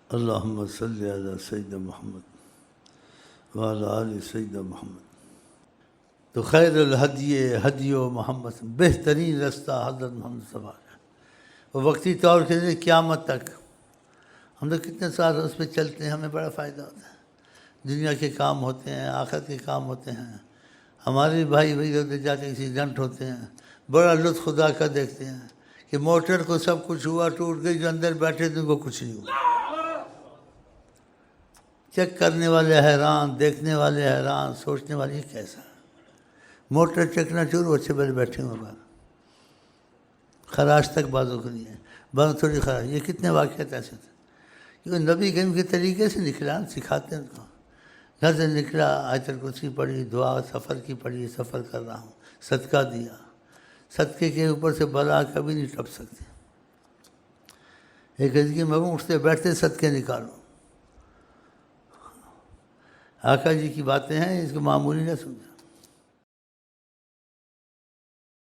اللہم صلی علی سیدنا محمد وعلی آل سیدنا محمد۔ تو خیر الہدی ہدی محمد، بہترین رستہ حضرت محمد صلی اللہ علیہ وسلم۔ وہ وقتی طور سے قیامت تک ہم لوگ کتنے سال اس پہ چلتے ہیں، ہمیں بڑا فائدہ ہوتا ہے۔ دنیا کے کام ہوتے ہیں، آخرت کے کام ہوتے ہیں، ہمارے بھائی ادھر جاتے ہیں ایکسیڈنٹ ہوتے ہیں، بڑا لطف خدا کا دیکھتے ہیں کہ موٹر کو سب کچھ ہوا، ٹوٹ گئی، جو اندر بیٹھے تھے ان کو کچھ نہیں ہوا۔ چیک کرنے والے حیران، دیکھنے والے حیران، سوچنے والے یہ کیسا ہے؟ موٹر چکنا چور، اچھے بڑے بیٹھے ہوئے باہر، خراش تک بازوں کو نہیں ہے، بازو تھوڑی خراش۔ یہ کتنے واقعات ایسے تھے کیونکہ نبی کریم کے طریقے سے نکلا، سکھاتے ہیں ان کو۔ گھر سے نکلا، آیت الکرسی پڑھی، دعا سفر کی پڑھی، سفر کر رہا ہوں، صدقہ دیا۔ صدقے کے اوپر سے بلا کبھی نہیں ٹپ سکتے۔ ایک حدیث میں اٹھتے بیٹھتے صدقے نکالو۔ آقا جی کی باتیں ہیں، اس کو معمولی نہ سمجھا۔